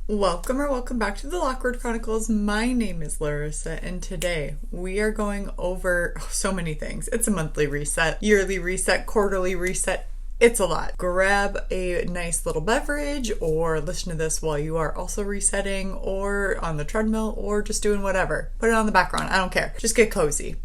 Welcome back to the Lockwood Chronicles. My name is Larissa, and today we are going over so many things. It's a monthly reset, yearly reset, quarterly reset. It's a lot. Grab a nice little beverage or listen to this while you are also resetting or on the treadmill or just doing whatever. Put it on the background. I don't care. Just get cozy.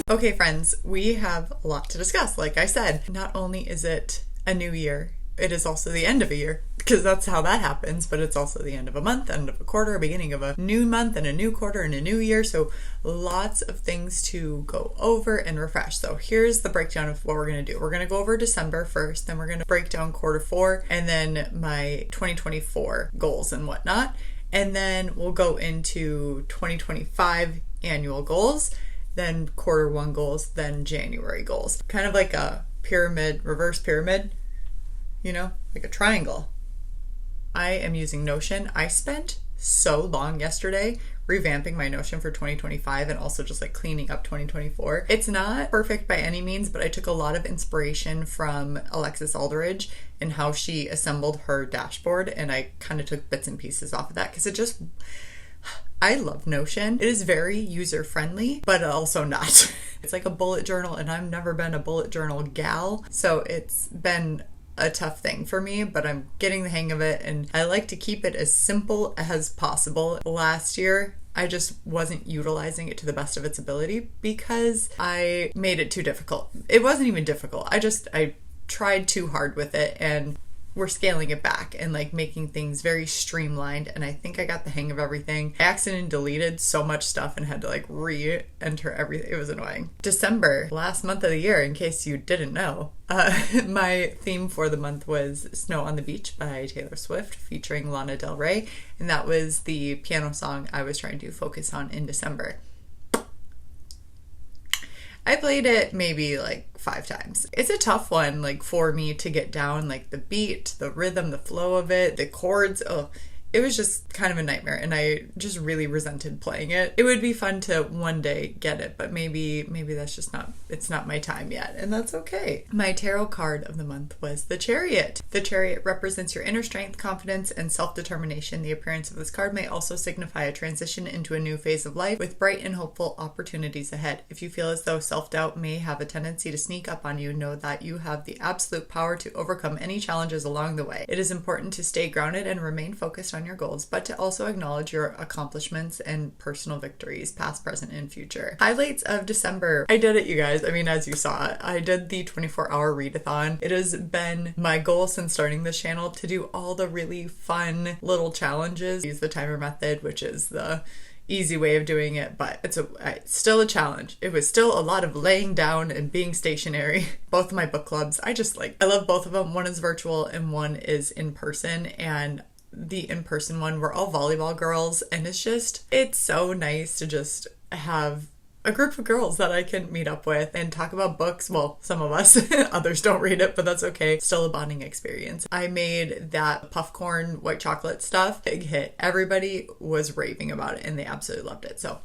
Okay, friends, we have a lot to discuss. Like I said, not only is it a new year, it is also the end of a year, because that's how that happens, but it's also the end of a month, end of a quarter, beginning of a new month and a new quarter and a new year. So lots of things to go over and refresh. So here's the breakdown of what we're going to do. We're going to go over December first, then we're going to break down quarter four, and then my 2024 goals and whatnot. And then we'll go into 2025 annual goals, then quarter one goals, then January goals. Kind of like a pyramid, reverse pyramid, you know, like a triangle. I am using Notion. I spent so long yesterday revamping my Notion for 2025 and also just like cleaning up 2024. It's not perfect by any means, but I took a lot of inspiration from Alexis Aldridge and how she assembled her dashboard, and I kind of took bits and pieces off of that because I love Notion. It is very user-friendly, but also not. It's like a bullet journal, and I've never been a bullet journal gal, so it's been a tough thing for me, but I'm getting the hang of it, and I like to keep it as simple as possible. Last year, I just wasn't utilizing it to the best of its ability because I made it too difficult. It wasn't even difficult. I tried too hard with it, and we're scaling it back and like making things very streamlined, and I think I got the hang of everything. I accidentally deleted so much stuff and had to like re-enter everything. It was annoying. December, last month of the year, in case you didn't know, my theme for the month was Snow on the Beach by Taylor Swift featuring Lana Del Rey, and that was the piano song I was trying to focus on in December. I played it maybe like 5 times. It's a tough one, like for me to get down, like the beat, the rhythm, the flow of it, the chords. It was just kind of a nightmare, and I just really resented playing it. It would be fun to one day get it, but maybe that's just it's not my time yet, and that's okay. My tarot card of the month was the Chariot. The Chariot represents your inner strength, confidence, and self-determination. The appearance of this card may also signify a transition into a new phase of life with bright and hopeful opportunities ahead. If you feel as though self-doubt may have a tendency to sneak up on you, know that you have the absolute power to overcome any challenges along the way. It is important to stay grounded and remain focused on your goals, but to also acknowledge your accomplishments and personal victories, past, present, and future. Highlights of December. I did it, you guys. I mean, as you saw, I did the 24-hour readathon. It has been my goal since starting this channel to do all the really fun little challenges. Use the timer method, which is the easy way of doing it, but it's still a challenge. It was still a lot of laying down and being stationary. Both of my book clubs, I love both of them. One is virtual and one is in person, and the in-person one, we're all volleyball girls, and it's so nice to just have a group of girls that I can meet up with and talk about books. Well, some of us, others don't read it, but that's okay. Still a bonding experience. I made that puff corn white chocolate stuff. Big hit. Everybody was raving about it, and they absolutely loved it. So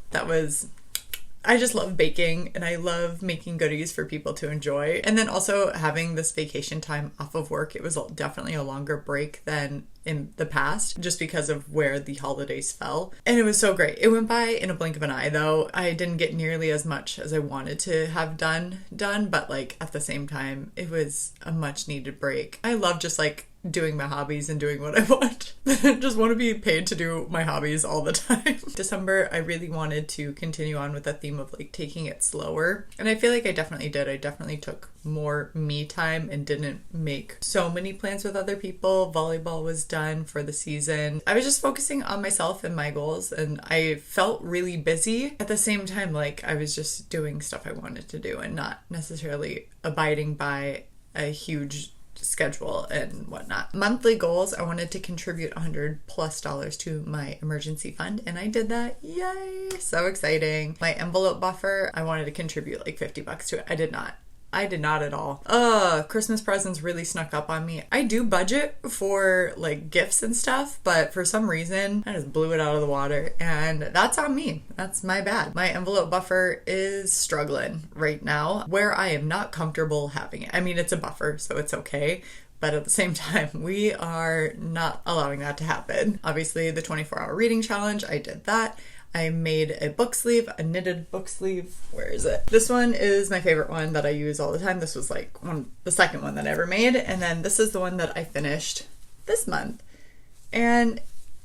I just love baking, and I love making goodies for people to enjoy. And then also having this vacation time off of work. It was definitely a longer break than in the past, just because of where the holidays fell. And it was so great. It went by in a blink of an eye, though. I didn't get nearly as much as I wanted to have done, but like at the same time, it was a much needed break. I love just like doing my hobbies and doing what I want. Just want to be paid to do my hobbies all the time. December, I really wanted to continue on with the theme of like taking it slower. And I feel like I definitely did. I definitely took more me time and didn't make so many plans with other people. Volleyball was done for the season. I was just focusing on myself and my goals, and I felt really busy. At the same time, like I was just doing stuff I wanted to do and not necessarily abiding by a huge schedule and whatnot. Monthly goals, I wanted to contribute $100+ to my emergency fund, and I did that. Yay! So exciting. My envelope buffer, I wanted to contribute like $50 to it. I did not. I did not at all. Christmas presents really snuck up on me. I do budget for like gifts and stuff, but for some reason I just blew it out of the water, and that's on me. That's my bad. My envelope buffer is struggling right now where I am not comfortable having it. I mean, it's a buffer, so it's okay. But at the same time, we are not allowing that to happen. Obviously, the 24-hour reading challenge, I did that. I made a book sleeve, a knitted book sleeve. Where is it? This one is my favorite one that I use all the time. This was like the second one that I ever made. And then this is the one that I finished this month. And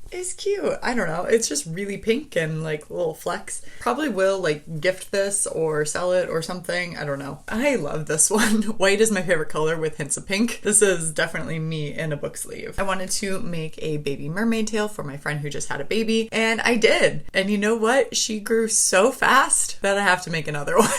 it's cute. I don't know. It's just really pink and like little flecks. Probably will like gift this or sell it or something. I don't know. I love this one. White is my favorite color with hints of pink. This is definitely me in a book sleeve. I wanted to make a baby mermaid tail for my friend who just had a baby, and I did. And you know what? She grew so fast that I have to make another one.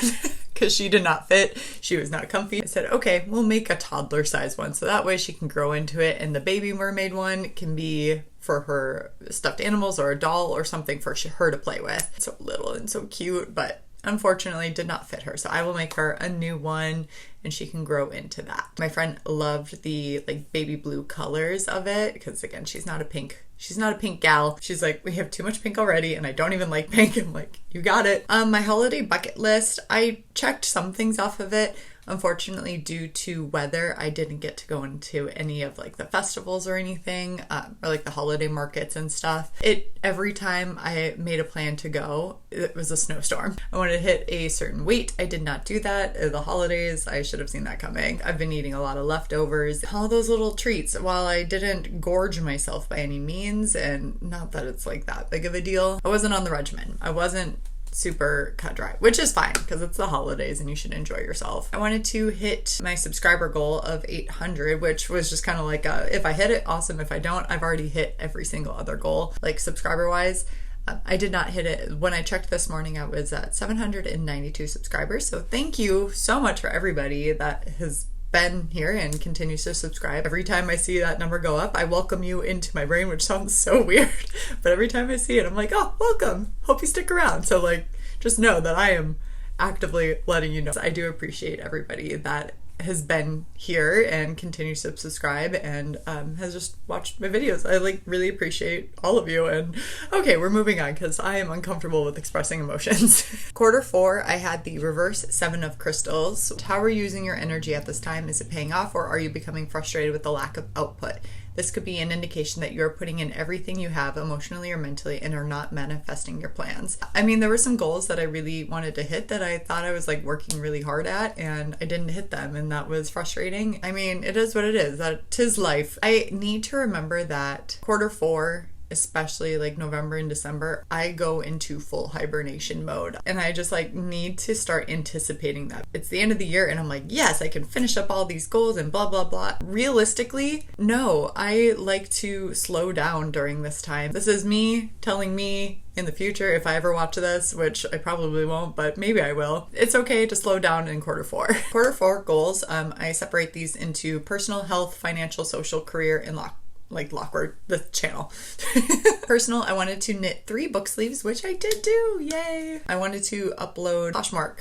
Because she did not fit. She was not comfy. I said, okay, we'll make a toddler size one so that way she can grow into it, and the baby mermaid one can be for her stuffed animals or a doll or something for her to play with. So little and so cute, but unfortunately did not fit her. So I will make her a new one and she can grow into that. My friend loved the like baby blue colors of it because again, she's not a pink gal. She's like, we have too much pink already and I don't even like pink. I'm like, you got it. My holiday bucket list, I checked some things off of it. Unfortunately, due to weather, I didn't get to go into any of like the festivals or anything, or like the holiday markets and stuff. Every time I made a plan to go, it was a snowstorm. I wanted to hit a certain weight. I did not do that. The holidays, I should have seen that coming. I've been eating a lot of leftovers, all those little treats. While I didn't gorge myself by any means, and not that it's like that big of a deal, I wasn't on the regimen. I wasn't super cut dry, which is fine because it's the holidays and you should enjoy yourself. I wanted to hit my subscriber goal of 800, which was just kind of like if I hit it, awesome. If I don't, I've already hit every single other goal, like subscriber wise. I did not hit it. When I checked this morning, I was at 792 subscribers. So thank you so much for everybody that has been here and continues to subscribe. Every time I see that number go up, I welcome you into my brain, which sounds so weird, but every time I see it, I'm like, oh, welcome. Hope you stick around. So like, just know that I am actively letting you know. I do appreciate everybody that has been here and continues to subscribe and has just watched my videos. I like really appreciate all of you. And okay, we're moving on because I am uncomfortable with expressing emotions. Quarter 4, I had the reverse 7 of crystals. How are you using your energy at this time? Is it paying off, or are you becoming frustrated with the lack of output? This could be an indication that you're putting in everything you have emotionally or mentally and are not manifesting your plans. I mean, there were some goals that I really wanted to hit that I thought I was like working really hard at, and I didn't hit them, and that was frustrating. I mean, it is what it is. That 'tis life. I need to remember that quarter 4, especially like November and December, I go into full hibernation mode, and I just like need to start anticipating that. It's the end of the year and I'm like, yes, I can finish up all these goals and blah, blah, blah. Realistically, no, I like to slow down during this time. This is me telling me in the future, if I ever watch this, which I probably won't, but maybe I will, it's okay to slow down in quarter 4. Quarter 4 goals, I separate these into personal, health, financial, social, career, and Lockward, the channel. Personal, I wanted to knit 3 book sleeves, which I did do, yay! I wanted to upload Poshmark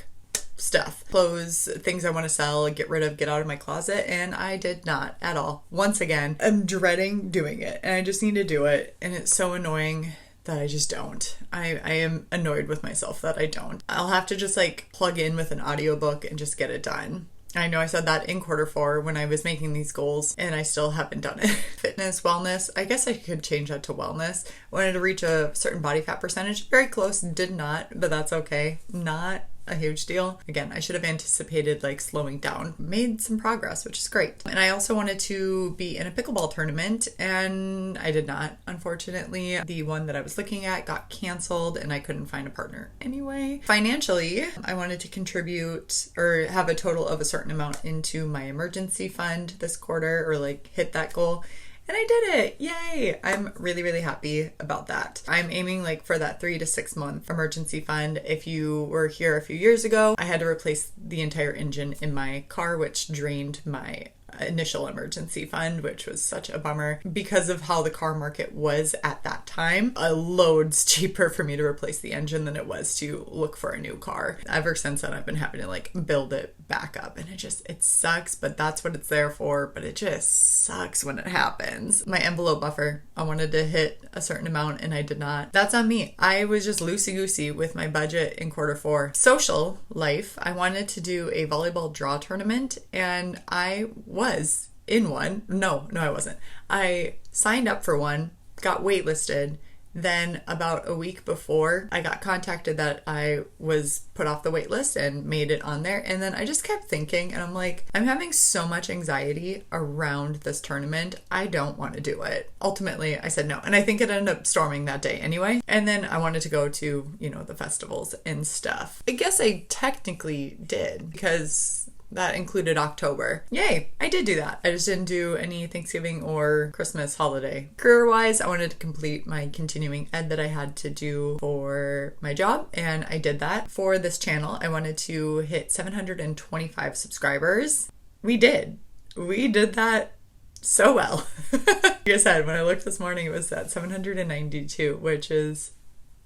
stuff, clothes, things I want to sell, get rid of, get out of my closet, and I did not at all. Once again, I'm dreading doing it, and I just need to do it, and it's so annoying that I just don't. I am annoyed with myself that I don't. I'll have to just like plug in with an audiobook and just get it done. I know I said that in quarter 4 when I was making these goals, and I still haven't done it. Fitness, wellness, I guess I could change that to wellness. I wanted to reach a certain body fat percentage. Very close, did not, but that's okay. Not a huge deal. Again, I should have anticipated like slowing down. Made some progress, which is great. And I also wanted to be in a pickleball tournament, and I did not. Unfortunately, the one that I was looking at got canceled and I couldn't find a partner anyway. Financially, I wanted to contribute or have a total of a certain amount into my emergency fund this quarter, or like hit that goal. And I did it! Yay! I'm really, really happy about that. I'm aiming like for that 3 to 6 month emergency fund. If you were here a few years ago, I had to replace the entire engine in my car, which drained my initial emergency fund, which was such a bummer because of how the car market was at that time. Loads cheaper for me to replace the engine than it was to look for a new car. Ever since then, I've been having to like build it back up, and it sucks, but that's what it's there for. But it just sucks when it happens. My envelope buffer, I wanted to hit a certain amount and I did not. That's on me. I was just loosey-goosey with my budget in Q4. Social life, I wanted to do a volleyball draw tournament, and I was in one. No, I wasn't. I signed up for one, got waitlisted. Then about a week before, I got contacted that I was put off the wait list and made it on there. And then I just kept thinking, and I'm like, I'm having so much anxiety around this tournament. I don't want to do it. Ultimately, I said no. And I think it ended up storming that day anyway. And then I wanted to go to, the festivals and stuff. I guess I technically did, because that included October. Yay, I did do that. I just didn't do any Thanksgiving or Christmas holiday. Career-wise, I wanted to complete my continuing ed that I had to do for my job, and I did that. For this channel, I wanted to hit 725 subscribers. We did. We did that so well. Like I said, when I looked this morning, it was at 792, which is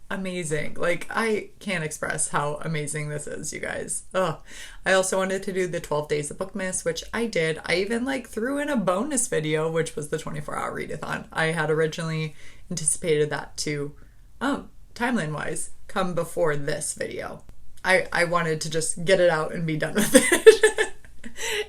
amazing. Like, I can't express how amazing this is, you guys. I also wanted to do the 12 days of Bookmas, which I did. I even threw in a bonus video, which was the 24-hour readathon. I had originally anticipated that to, timeline wise, come before this video. I wanted to just get it out and be done with it.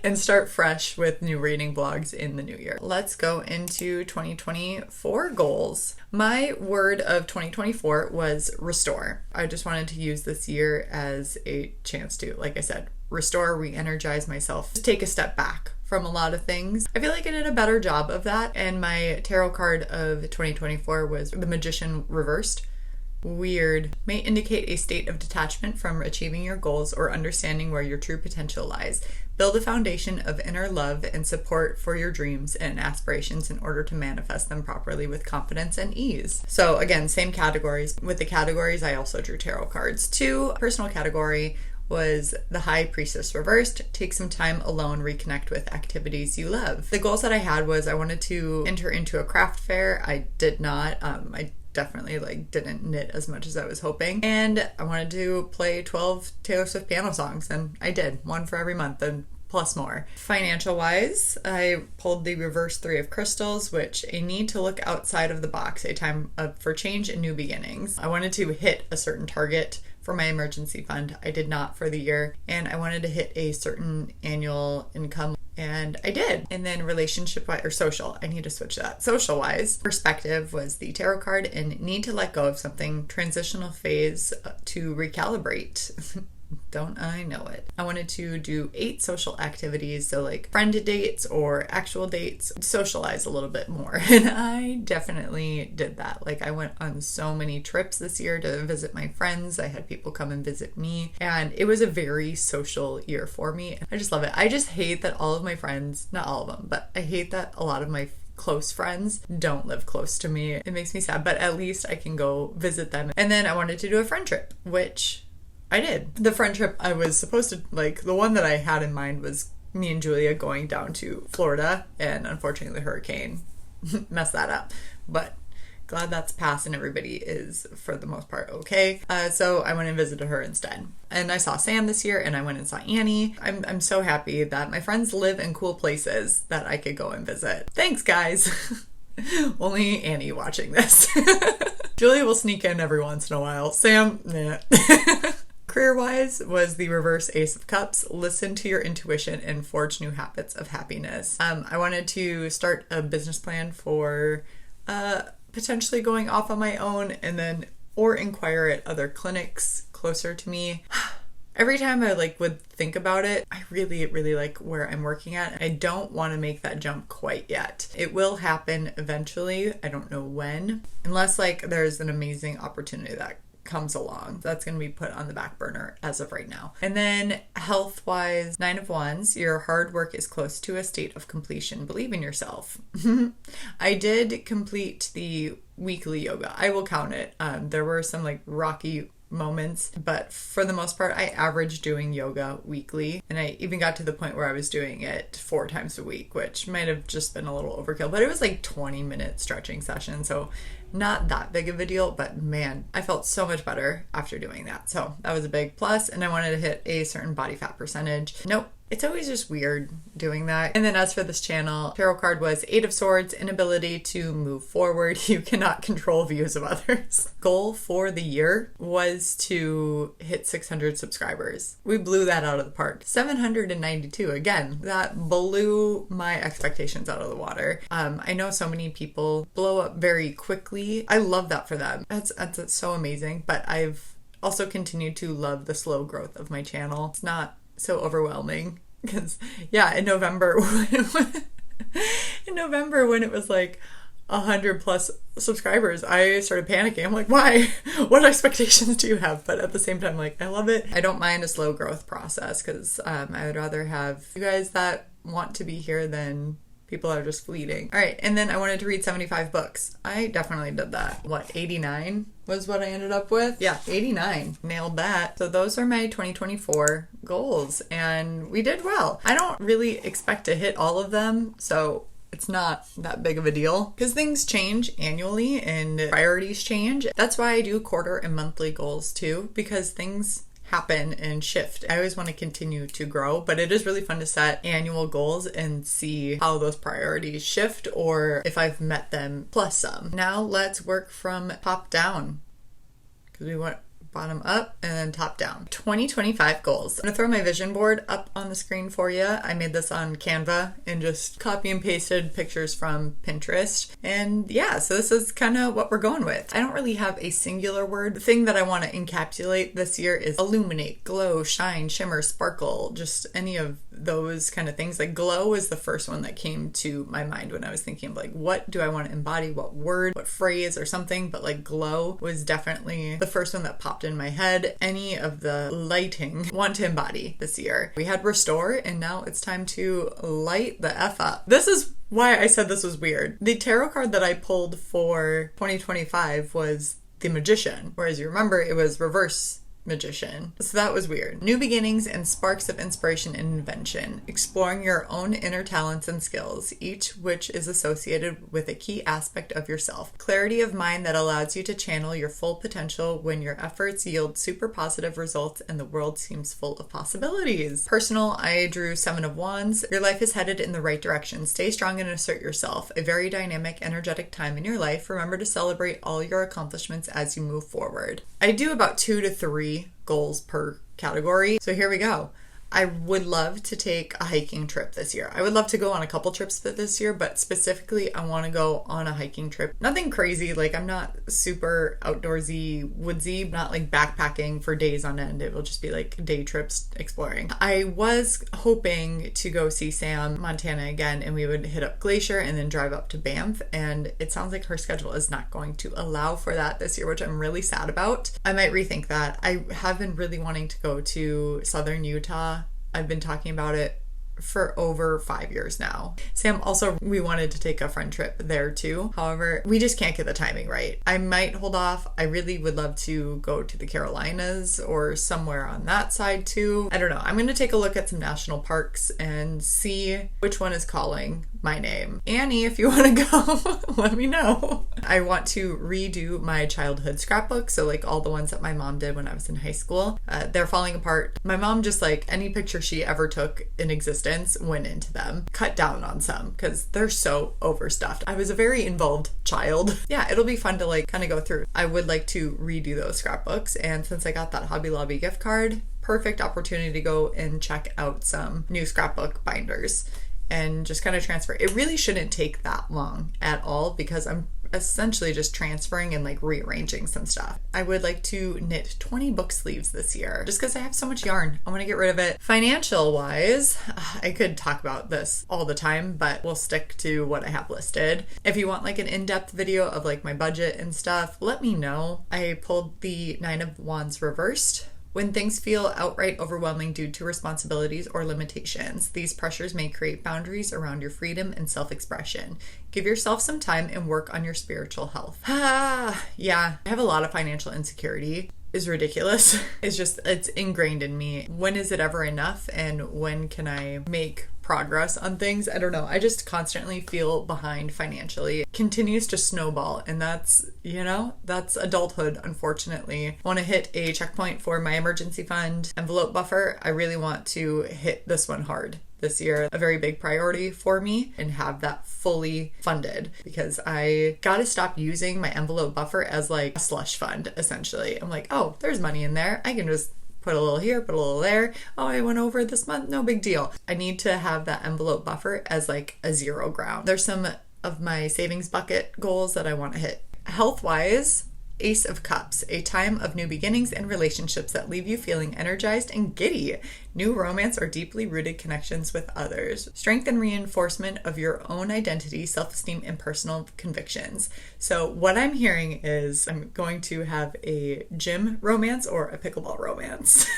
And start fresh with new reading blogs in the new year. Let's go into 2024 goals. My word of 2024 was restore. I just wanted to use this year as a chance to, like I said, restore, re-energize myself, just take a step back from a lot of things. I feel like I did a better job of that, and my tarot card of 2024 was the Magician reversed. Weird. May indicate a state of detachment from achieving your goals or understanding where your true potential lies. Build a foundation of inner love and support for your dreams and aspirations in order to manifest them properly with confidence and ease. So again, same categories. With the categories, I also drew tarot cards. 2, personal category was the High Priestess reversed. Take some time alone, reconnect with activities you love. The goals that I had was I wanted to enter into a craft fair. I did not. I definitely didn't knit as much as I was hoping, and I wanted to play 12 Taylor Swift piano songs, and I did, one for every month and plus more. Financial wise, I pulled the reverse 3 of crystals, which a need to look outside of the box, a time for change and new beginnings. I wanted to hit a certain target for my emergency fund. I did not for the year, and I wanted to hit a certain annual income, and I did. And then relationship or social, I need to switch that. Social wise, perspective was the tarot card, and need to let go of something, transitional phase to recalibrate. Don't I know it? I wanted to do 8 social activities, so friend dates or actual dates, socialize a little bit more. And I definitely did that. I went on so many trips this year to visit my friends. I had people come and visit me, and it was a very social year for me. I just love it. I just hate that all of my friends, not all of them, but I hate that a lot of my close friends don't live close to me. It makes me sad, but at least I can go visit them. And then I wanted to do a friend trip, which I did. The friend trip I was supposed to, the one that I had in mind was me and Julia going down to Florida, and unfortunately the hurricane messed that up. But glad that's passed and everybody is, for the most part, okay. So I went and visited her instead. And I saw Sam this year, and I went and saw Annie. I'm so happy that my friends live in cool places that I could go and visit. Thanks, guys. Only Annie watching this. Julia will sneak in every once in a while. Sam, nah. Career-wise was the reverse Ace of Cups. Listen to your intuition and forge new habits of happiness. I wanted to start a business plan for potentially going off on my own, and then or inquire at other clinics closer to me. Every time I would think about it, I really like where I'm working at. I don't want to make that jump quite yet. It will happen eventually. I don't know when, unless there's an amazing opportunity that comes along. That's going to be put on the back burner as of right now. And then health-wise, 9 of Wands, your hard work is close to a state of completion. Believe in yourself. I did complete the weekly yoga. I will count it. There were some rocky moments, but for the most part, I averaged doing yoga weekly, and I even got to the point where I was doing it 4 times a week, which might have just been a little overkill, but it was like 20-minute stretching session, so not that big of a deal, but man, I felt so much better after doing that. So that was a big plus, and I wanted to hit a certain body fat percentage. Nope. It's always just weird doing that. And then as for this channel, tarot card was 8 of Swords, inability to move forward. You cannot control views of others. Goal for the year was to hit 600 subscribers. We blew that out of the park. 792, again, that blew my expectations out of the water. I know so many people blow up very quickly. I love that for them. That's so amazing. But I've also continued to love the slow growth of my channel. It's not so overwhelming because in November when it was like 100 plus subscribers, I started panicking. I'm like, why? What expectations do you have? But at the same time, like, I love it. I don't mind a slow growth process because I would rather have you guys that want to be here than people are just fleeting. All right, and then I wanted to read 75 books. I definitely did that. 89 was what I ended up with? Yeah, 89. Nailed that. So those are my 2024 goals, and we did well. I don't really expect to hit all of them, so it's not that big of a deal because things change annually and priorities change. That's why I do quarter and monthly goals too, because things happen and shift. I always want to continue to grow, but it is really fun to set annual goals and see how those priorities shift or if I've met them plus some. Now let's work from top down because we went bottom up and then top down. 2025 goals. I'm gonna throw my vision board up on the screen for you. I made this on Canva and just copy and pasted pictures from Pinterest. And yeah, so this is kind of what we're going with. I don't really have a singular word. The thing that I want to encapsulate this year is illuminate, glow, shine, shimmer, sparkle, just any of those kind of things. Like glow is the first one that came to my mind when I was thinking of like, what do I want to embody? What word, what phrase or something? But like glow was definitely the first one that popped in my head. Any of the lighting want to embody this year. We had restore, and now it's time to light the F up. This is why I said this was weird. The tarot card that I pulled for 2025 was the Magician, whereas you remember it was reverse Magician. So that was weird. New beginnings and sparks of inspiration and invention. Exploring your own inner talents and skills, each which is associated with a key aspect of yourself. Clarity of mind that allows you to channel your full potential when your efforts yield super positive results and the world seems full of possibilities. Personal, I drew 7 of Wands. Your life is headed in the right direction. Stay strong and assert yourself. A very dynamic, energetic time in your life. Remember to celebrate all your accomplishments as you move forward. I do about 2 to 3 goals per category. So here we go. I would love to take a hiking trip this year. I would love to go on a couple trips this year, but specifically I want to go on a hiking trip. Nothing crazy, like I'm not super outdoorsy, woodsy, not like backpacking for days on end. It will just be like day trips exploring. I was hoping to go see Sam, Montana again, and we would hit up Glacier and then drive up to Banff, and it sounds like her schedule is not going to allow for that this year, which I'm really sad about. I might rethink that. I have been really wanting to go to southern Utah. I've been talking about it for over 5 years now. Sam also, we wanted to take a friend trip there too. However, we just can't get the timing right. I might hold off. I really would love to go to the Carolinas or somewhere on that side too. I don't know. I'm going to take a look at some national parks and see which one is calling my name. Annie, if you want to go, let me know. I want to redo my childhood scrapbook. So like all the ones that my mom did when I was in high school. They're falling apart. My mom just like any picture she ever took in existence went into them. Cut down on some because they're so overstuffed. I was a very involved child. Yeah, it'll be fun to like kind of go through. I would like to redo those scrapbooks, and since I got that Hobby Lobby gift card, perfect opportunity to go and check out some new scrapbook binders and just kind of transfer. It really shouldn't take that long at all because I'm essentially just transferring and like rearranging some stuff. I would like to knit 20 book sleeves this year just because I have so much yarn. I want to get rid of it. Financial wise, I could talk about this all the time, but we'll stick to what I have listed. If you want like an in-depth video of like my budget and stuff, let me know. I pulled the 9 of Wands reversed. When things feel outright overwhelming due to responsibilities or limitations, these pressures may create boundaries around your freedom and self-expression. Give yourself some time and work on your spiritual health. Yeah, I have a lot of financial insecurity. is ridiculous. It's ingrained in me. When is it ever enough? And when can I make progress on things? I don't know. I just constantly feel behind financially. It continues to snowball, and that's adulthood, unfortunately. I want to hit a checkpoint for my emergency fund envelope buffer. I really want to hit this one hard this year, a very big priority for me, and have that fully funded, because I gotta stop using my envelope buffer as like a slush fund, essentially. I'm like, oh, there's money in there. I can just put a little here, put a little there. Oh, I went over this month, no big deal. I need to have that envelope buffer as like a zero ground. There's some of my savings bucket goals that I want to hit. Health-wise, Ace of Cups, a time of new beginnings and relationships that leave you feeling energized and giddy. New romance or deeply rooted connections with others. Strength and reinforcement of your own identity, self-esteem, and personal convictions. So what I'm hearing is I'm going to have a gym romance or a pickleball romance.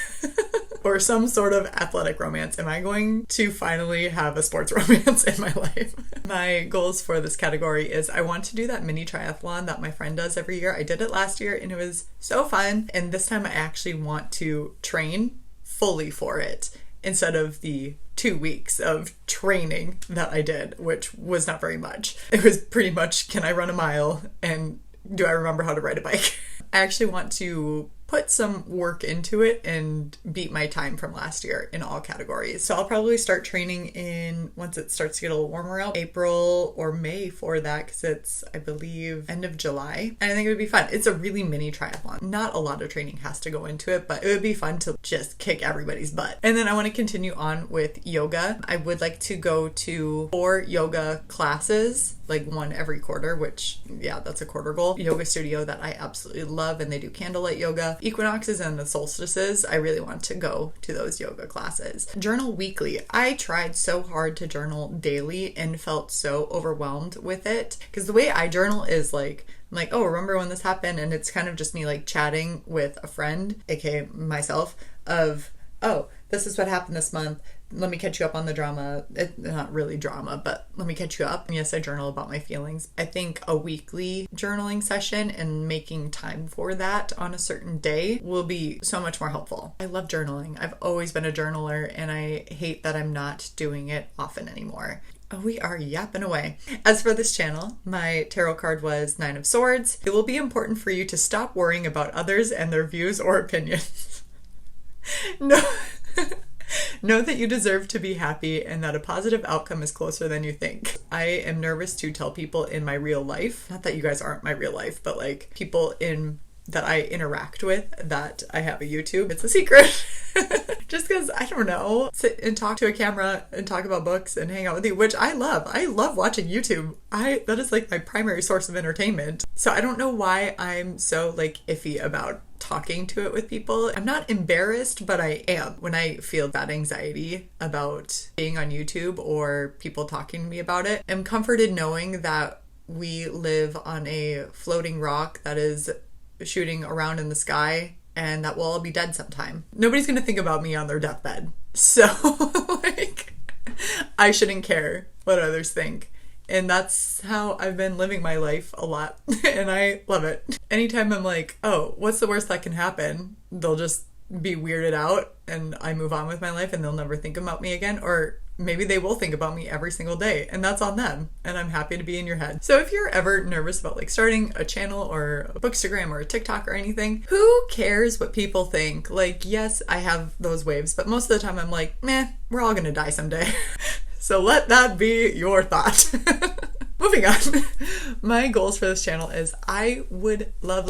Or some sort of athletic romance. Am I going to finally have a sports romance in my life? My goals for this category is I want to do that mini triathlon that my friend does every year. I did it last year and it was so fun. And this time I actually want to train fully for it instead of the 2 weeks of training that I did, which was not very much. It was pretty much, can I run a mile and do I remember how to ride a bike? I actually want to put some work into it and beat my time from last year in all categories. So I'll probably start training once it starts to get a little warmer out, April or May for that, because it's, I believe, end of July. And I think it would be fun. It's a really mini triathlon. Not a lot of training has to go into it, but it would be fun to just kick everybody's butt. And then I want to continue on with yoga. I would like to go to 4 yoga classes, like one every quarter, which, yeah, that's a quarter goal. Yoga studio that I absolutely love, and they do candlelight yoga. Equinoxes and the solstices, I really want to go to those yoga classes. Journal weekly. I tried so hard to journal daily and felt so overwhelmed with it, because the way I journal is like, I'm like, oh, remember when this happened? And it's kind of just me like chatting with a friend, aka myself, of, oh, this is what happened this month. Let me catch you up on the drama. It's not really drama, but let me catch you up. And yes, I journal about my feelings. I think a weekly journaling session and making time for that on a certain day will be so much more helpful. I love journaling. I've always been a journaler, and I hate that I'm not doing it often anymore. Oh, we are yapping away. As for this channel, my tarot card was 9 of Swords. It will be important for you to stop worrying about others and their views or opinions. No. Know that you deserve to be happy and that a positive outcome is closer than you think. I am nervous to tell people in my real life, not that you guys aren't my real life, but like people that I interact with that I have a YouTube. It's a secret. Just because, I don't know, sit and talk to a camera and talk about books and hang out with you, which I love. I love watching YouTube. That is like my primary source of entertainment. So I don't know why I'm so like iffy about talking to it with people. I'm not embarrassed, but I am. When I feel bad anxiety about being on YouTube or people talking to me about it, I'm comforted knowing that we live on a floating rock that is shooting around in the sky, and that we'll all be dead sometime. Nobody's gonna think about me on their deathbed. So, like, I shouldn't care what others think. And that's how I've been living my life a lot. And I love it. Anytime I'm like, oh, what's the worst that can happen? They'll just be weirded out and I move on with my life and they'll never think about me again. Or maybe they will think about me every single day, and that's on them. And I'm happy to be in your head. So if you're ever nervous about like starting a channel or a Bookstagram or a TikTok or anything, who cares what people think? Like, yes, I have those waves, but most of the time I'm like, meh, we're all gonna die someday. So let that be your thought. Moving on. My goals for this channel is I would love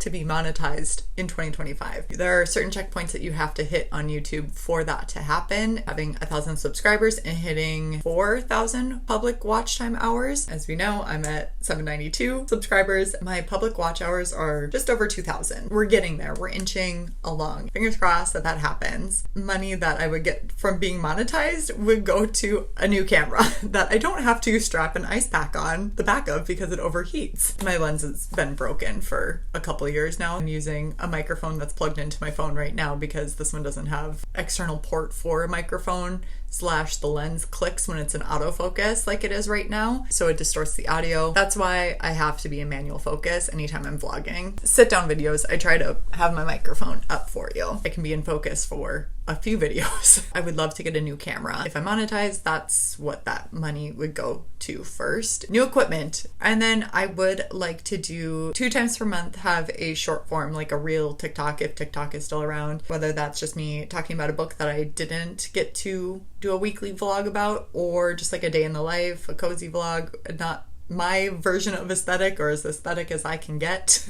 to be monetized in 2025. There are certain checkpoints that you have to hit on YouTube for that to happen. Having 1,000 subscribers and hitting 4,000 public watch time hours. As we know, I'm at 792 subscribers. My public watch hours are just over 2,000. We're getting there. We're inching along. Fingers crossed that happens. Money that I would get from being monetized would go to a new camera that I don't have to strap an ice pack on the back of because it overheats. My lens has been broken for a couple of years now. I'm using a microphone that's plugged into my phone right now because this one doesn't have external port for a microphone / the lens clicks when it's in autofocus like it is right now, so it distorts the audio. That's why I have to be in manual focus anytime I'm vlogging. Sit down videos, I try to have my microphone up for you. I can be in focus for a few videos. I would love to get a new camera. If I monetize, that's what that money would go to first. New equipment. And then I would like to do 2 times per month, have a short form, like a real TikTok, if TikTok is still around. Whether that's just me talking about a book that I didn't get to do a weekly vlog about, or just like a day in the life, a cozy vlog, not my version of aesthetic, or as aesthetic as I can get.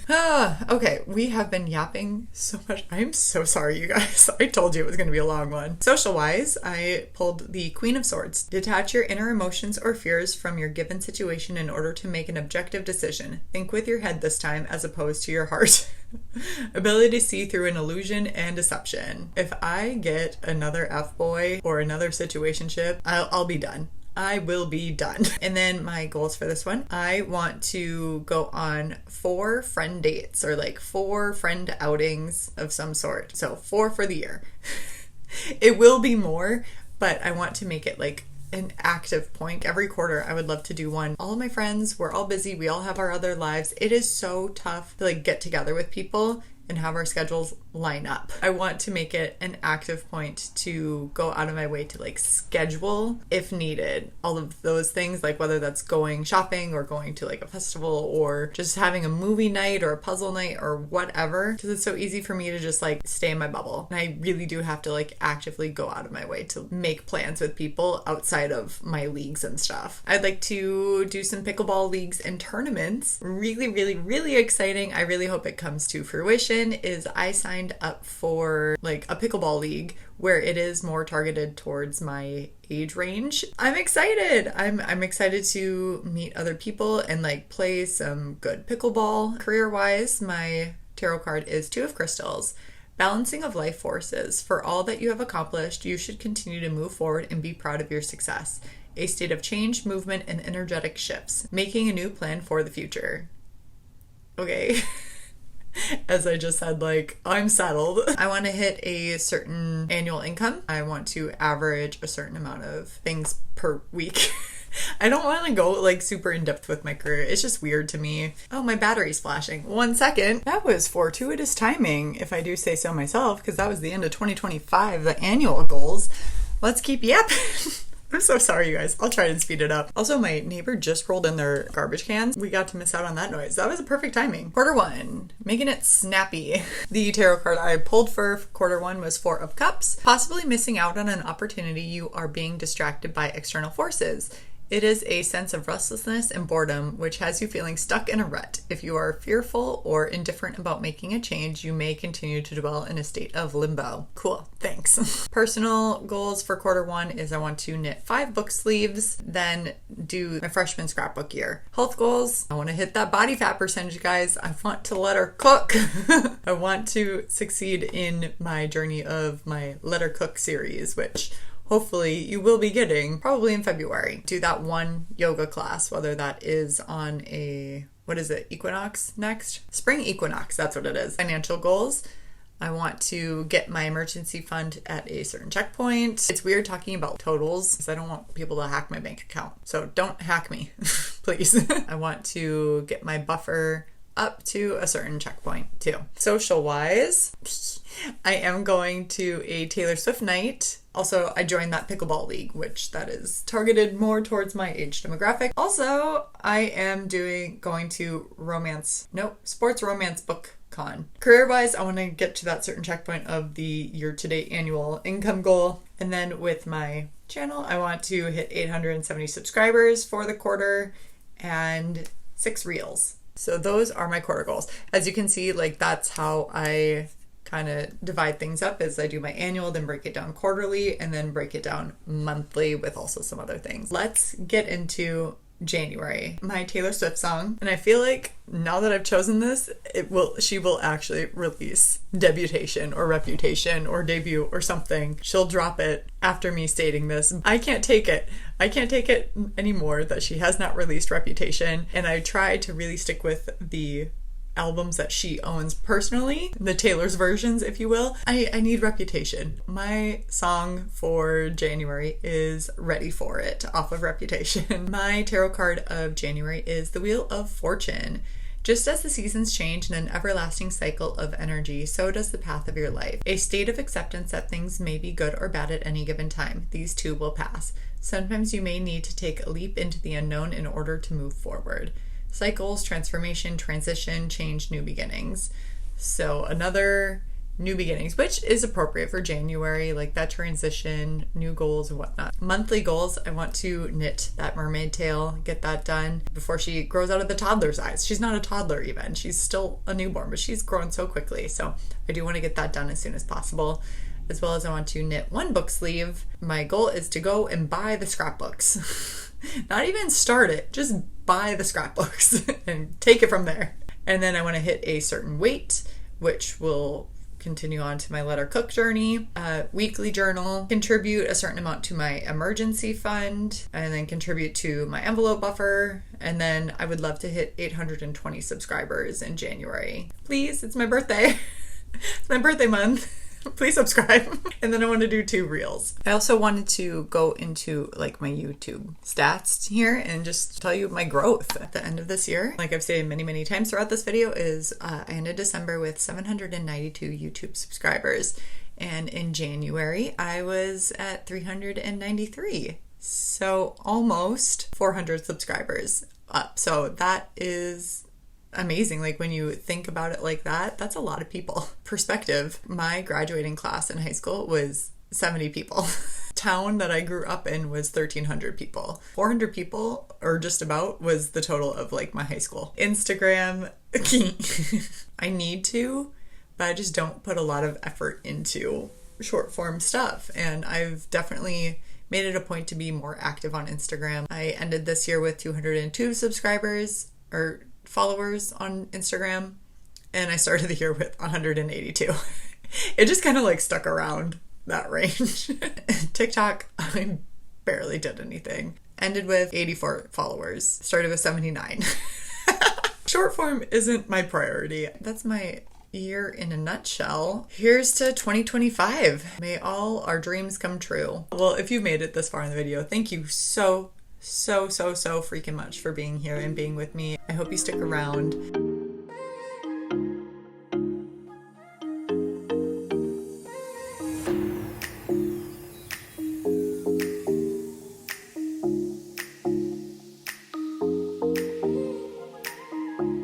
Okay, we have been yapping so much. I'm so sorry, you guys. I told you it was going to be a long one. Social-wise, I pulled the Queen of Swords. Detach your inner emotions or fears from your given situation in order to make an objective decision. Think with your head this time as opposed to your heart. Ability to see through an illusion and deception. If I get another F-boy or another situationship, I'll be done. I will be done. And then my goals for this one, I want to go on 4 friend dates, or like 4 friend outings of some sort. So 4 for the year. It will be more, but I want to make it like an active point. Every quarter I would love to do one. All of my friends, we're all busy. We all have our other lives. It is so tough to like get together with people and have our schedules line up. I want to make it an active point to go out of my way to like schedule, if needed, all of those things, like whether that's going shopping or going to like a festival or just having a movie night or a puzzle night or whatever, because it's so easy for me to just like stay in my bubble. And I really do have to like actively go out of my way to make plans with people outside of my leagues and stuff. I'd like to do some pickleball leagues and tournaments. Really, really, really exciting. I really hope it comes to fruition. Is I signed up for like a pickleball league where it is more targeted towards my age range. I'm excited. I'm excited to meet other people and like play some good pickleball. Career-wise, my tarot card is 2 of Crystals. Balancing of life forces. For all that you have accomplished, you should continue to move forward and be proud of your success. A state of change, movement, and energetic shifts. Making a new plan for the future. Okay. As I just said, like, I'm settled. I want to hit a certain annual income. I want to average a certain amount of things per week. I don't want to go like super in depth with my career. It's just weird to me. Oh, my battery's flashing. 1 second. That was fortuitous timing, if I do say so myself, because that was the end of 2025, the annual goals. Let's keep yapping. I'm so sorry, you guys. I'll try and speed it up. Also, my neighbor just rolled in their garbage cans. We got to miss out on that noise. That was a perfect timing. Quarter 1, making it snappy. The tarot card I pulled for quarter 1 was 4 of Cups. Possibly missing out on an opportunity. You are being distracted by external forces. It is a sense of restlessness and boredom, which has you feeling stuck in a rut. If you are fearful or indifferent about making a change, you may continue to dwell in a state of limbo. Cool, thanks. Personal goals for quarter 1 is I want to knit 5 book sleeves, then do my freshman scrapbook year. Health goals, I want to hit that body fat percentage, guys. I want to let her cook. I want to succeed in my journey of my Let Her Cook series, which hopefully you will be getting probably in February. Do that 1 yoga class, whether that is on a, what is it, equinox next? Spring equinox, that's what it is. Financial goals. I want to get my emergency fund at a certain checkpoint. It's weird talking about totals because I don't want people to hack my bank account. So don't hack me, please. I want to get my buffer up to a certain checkpoint too. Social wise, I am going to a Taylor Swift night. Also, I joined that pickleball league, which that is targeted more towards my age demographic. Also, I am going to sports romance book con. Career-wise, I want to get to that certain checkpoint of the year-to-date annual income goal. And then with my channel, I want to hit 870 subscribers for the quarter and 6 reels. So those are my quarter goals. As you can see, like that's how I kind of divide things up, is I do my annual, then break it down quarterly, and then break it down monthly with also some other things. Let's get into January, my Taylor Swift song. And I feel like now that I've chosen this, she will actually release Debutation or Reputation or Debut or something. She'll drop it after me stating this. I can't take it. I can't take it anymore that she has not released Reputation. And I try to really stick with the albums that she owns personally, the Taylor's versions, if you will. I need Reputation. My song for January is Ready for It off of Reputation. My tarot card of January is the Wheel of Fortune. Just as the seasons change in an everlasting cycle of energy, so does the path of your life. A state of acceptance that things may be good or bad at any given time. These too will pass. Sometimes you may need to take a leap into the unknown in order to move forward. Cycles, transformation, transition, change, new beginnings. So another new beginnings, which is appropriate for January, like that transition, new goals and whatnot. Monthly goals, I want to knit that mermaid tail, get that done before she grows out of the toddler's eyes. She's not a toddler even. She's still a newborn, but she's grown so quickly. So I do want to get that done as soon as possible. As well as I want to knit one book sleeve. My goal is to go and buy the scrapbooks. Not even start it, just buy the scrapbooks and take it from there. And then I want to hit a certain weight, which will continue on to my Let Her Cook journey, weekly journal, contribute a certain amount to my emergency fund, and then contribute to my envelope buffer. And then I would love to hit 820 subscribers in January. Please, it's my birthday. It's my birthday month. Please subscribe. And then I want to do 2 reels. I also wanted to go into like my YouTube stats here and just tell you my growth at the end of this year. Like I've said many times throughout this video is I ended December with 792 YouTube subscribers. And in January, I was at 393. So almost 400 subscribers up. So that is amazing. Like when you think about it like that, that's a lot of people. Perspective, my graduating class in high school was 70 people. Town that I grew up in was 1,300 people. 400 people, or just about, was the total of like my high school. Instagram, I need to, but I just don't put a lot of effort into short form stuff. And I've definitely made it a point to be more active on Instagram. I ended this year with 202 subscribers, or followers on Instagram, and I started the year with 182. It just kind of like stuck around that range. TikTok, I barely did anything. Ended with 84 followers. Started with 79. Short form isn't my priority. That's my year in a nutshell. Here's to 2025. May all our dreams come true. Well, if you've made it this far in the video, thank you so freaking much for being here and being with me. I hope you stick around.